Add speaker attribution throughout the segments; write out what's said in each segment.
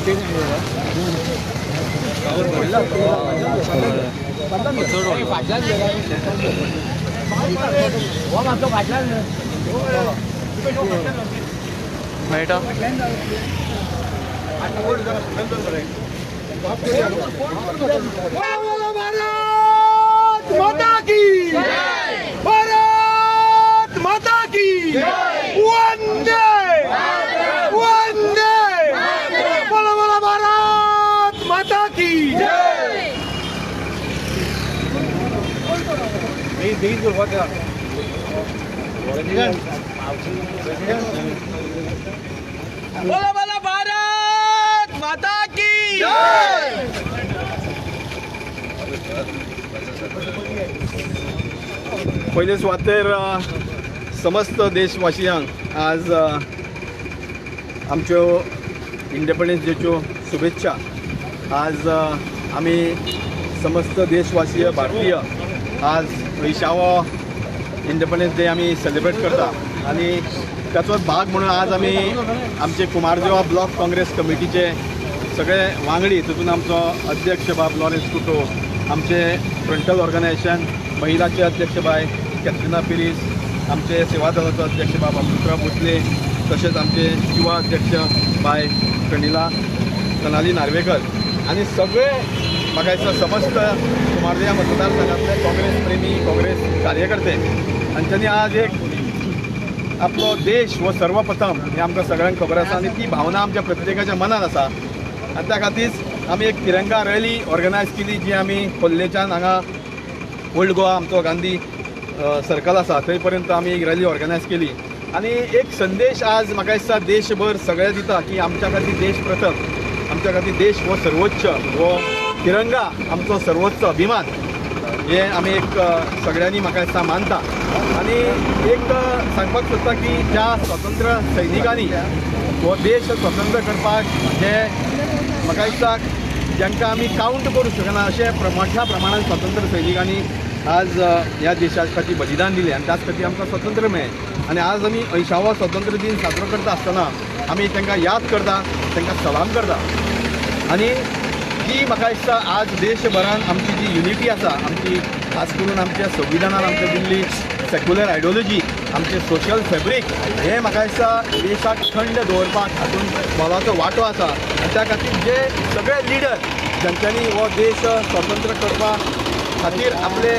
Speaker 1: माता की भारत माता की वंदे वंदे बोलो बोलो भारत माता की बोलो बोलो भारत माता की पहिले स्वातेर समस्त देशवासियांक आज आमच्यो इंडिपेंडन्स डेच्यो शुभेच्छा। आज आमी समस्त देशवासीय भारतीय आज 80वो इंडिपेंडन्स डे आमी सेलिब्रेट करता आणि त्याचोच भाग म्हणून आज आमी आमचे कुमारदेवा ब्लॉक काँग्रेस कमिटीचे सगळे वांगडी तितून आमचो अध्यक्ष बाब लॉरेन्स कुटो, आमचे फ्रंटल ऑर्गनायझेशन महिलाचे अध्यक्ष बाय कॅट्रिना पिरीस, आमचे सेवा दलाचो अध्यक्ष बाब अमृतराव भोसले, तसेच आमचे युवा अध्यक्ष बाय कनाली नार्वेकर आणि सगळे म्हाका दिसता समस्त कुमारदेवा मतदारसंघातले काँग्रेस प्रेमी काँग्रेस कार्यकर्ते हांच्यांनी आज एक आपलो देश हो सर्वप्रथम हे आमकां सगळ्यांक खबर आसा आणि ती भावना आमच्या प्रत्येकाच्या मनात आसा आणि त्या खातीर आमी एक तिरंगा रॅली ऑर्गनायज केली जी आमी खोल्लेच्यान हांगा ओल्ड गोवा आमचो गांधी सर्कल आसा थंय पर्यंत आमी एक रॅली ऑर्गनायज केली आणि एक संदेश आज म्हाका दिसता देशभर सगळे दिता की आमच्या खातीर देश प्रथम, आमच्या खातीर देश हो सर्वोच्च, हो तिरंगा आमचो सर्वोच्च अभिमान हे आमी एक सगळ्यांनी म्हाका दिसता मानता आणि एक सांगपाक सोदता की ज्या स्वतंत्र सैनिकांनी हो देश स्वतंत्र करपाक जे म्हाका दिसता जांकां आमी कावंट करूंक शकना अशे मोठ्या प्रमाणात स्वतंत्र सैनिकांनी आज ह्या देशा खातीर बलिदान दिलें आणि त्याच खातीर आमकां स्वतंत्र मेळ्ळें आणि आज आमी 80वो स्वतंत्र दिन साजरो करता आसतना आमी तांकां याद करता, तांकां सलाम करता आणि जी म्हाका दिसता आज देशभरान आमची जी युनिटी आसा आमची खास करून आमच्या संविधानान आमकां दिल्ली सेक्युलर आयडियोलॉजी आमचे सोशल फॅब्रीक हे म्हाका दिसता देशाक थंड दवरपाक हातूंत मोलाचो वांटो आसा आनी त्या खातीर जे सगळे लिडर जांच्यांनी हो देश स्वतंत्र करपा खातीर आपले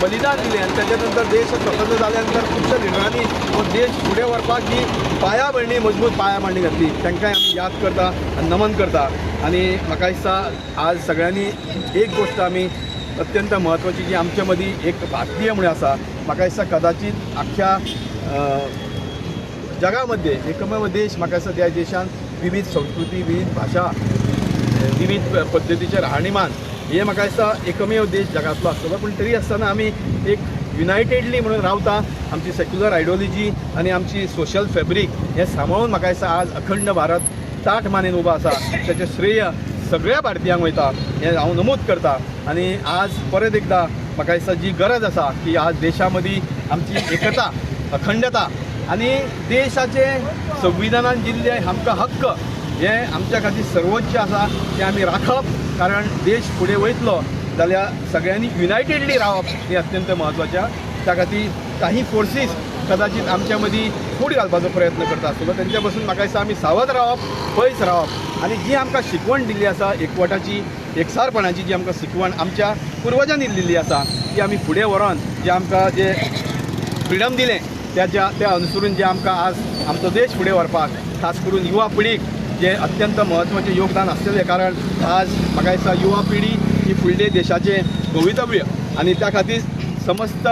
Speaker 1: बलिदान दिलें आणि त्याच्या नंतर देश स्वतंत्र जाल्या नंतर खुबश्या लिडरांनी हो देश फुडें व्हरपाक जी पायाभरणी मजबूत पायाभरणी घातली तांकांय आमी याद करता आनी नमन करता आणि म्हाका दिसता आज सगळ्यांनी एक गोष्ट आमी अत्यंत महत्वाची जी आमच्या मदीं एक भारतीय म्हणून आसा म्हाका दिसता कदाचित आख्या जगामध्ये एकमेव देश म्हाका दिसता त्या देशान विविध संस्कृती, विविध भाशा, विविध पद्दतीचे राहणीमान हे म्हाका दिसता एकमेव देश जगातलो आसतलो पूण तरी आसतना आमी एक युनायटेडली म्हणून रावता आमची सेक्युलर आयडियोलॉजी आणि आमची सोशल फॅब्रीक हे सांबाळून म्हाका दिसता आज अखंड भारत ताठ मानेन उबो आसा त्याचे श्रेय सगळ्या भारतीयांक वयता हे हांव नमूद करता आणि आज परत एकदा म्हाका दिसता जी गरज आसा की आज देशा मदीं आमची एकता, अखंडता आणि देशाचे संविधानान दिल्ले आमकां हक्क हे आमच्या खातीर सर्वोच्च आसा ते आमी राखप कारण देश फुडें वयतलो जाल्यार सगळ्यांनी युनायटेडली रावप हे अत्यंत महत्वाचें। त्या खातीर काही फोर्सीस कदाचित आमच्या मदीं फूट घालपाचो प्रयत्न करता आसतलो तेंच्या पासून म्हाका दिसता आमी सावध रावप, पयस रावप आणि जी आमकां शिकवण दिल्ली आसा एकवटाची, एकसारपणाची जी आमकां शिकवण आमच्या पुर्वजांनी दिल्ली आसा ती आमी फुडें व्हरोन जे आमकां जे फ्रिडम दिलें त्या अनुसरून जे आमकां आज आमचो देश फुडें व्हरपाक खास करून युवा पिढीक जे अत्यंत महत्वाचे योगदान आसलेले कारण आज म्हाका दिसता युवा पिढी ही फुडले देशाचे भवितव्य आणि त्या खातीर समस्त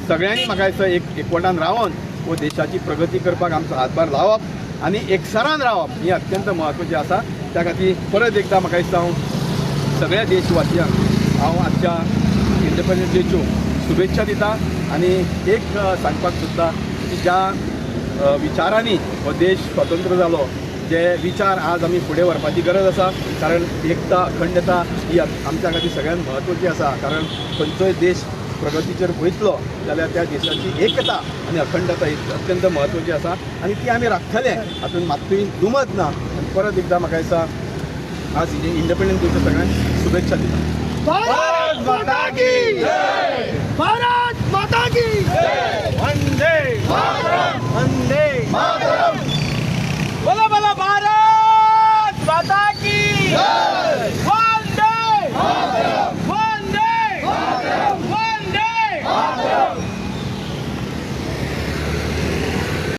Speaker 1: सगळ्यांनी म्हाका दिसता एकवटान रावन वो देशाची प्रगती करपाक आमचो हातभार लावप आणि एकसरान रावप ही अत्यंत महत्वाची आसा। त्या खातीर परत एकदा म्हाका दिसता हांव सगळ्या देशवासियांक हांव आजच्या इंडिपेंडन्स डेच्यो शुभेच्छा दिता आणि एक सांगपाक सोदता की ज्या विचारांनी हो देश स्वतंत्र जालो जे विचार आज आमी फुडें व्हरपाची गरज आसा कारण एकता अखंडता ही आमच्या खातीर सगळ्यांत महत्वाची आसा कारण खंयचोय देश प्रगतीचेर वयतलो जाल्यार त्या देशाची एकता आणि अखंडता ही अत्यंत महत्वाची आसा आणि ती आमी राखतले हातूंत मात्तूय दुमत ना। परत एकदा म्हाका दिसता आज इंडिपेंडन्स डेच्या सगळ्यांना शुभेच्छा देतो.
Speaker 2: भारत माता की जय.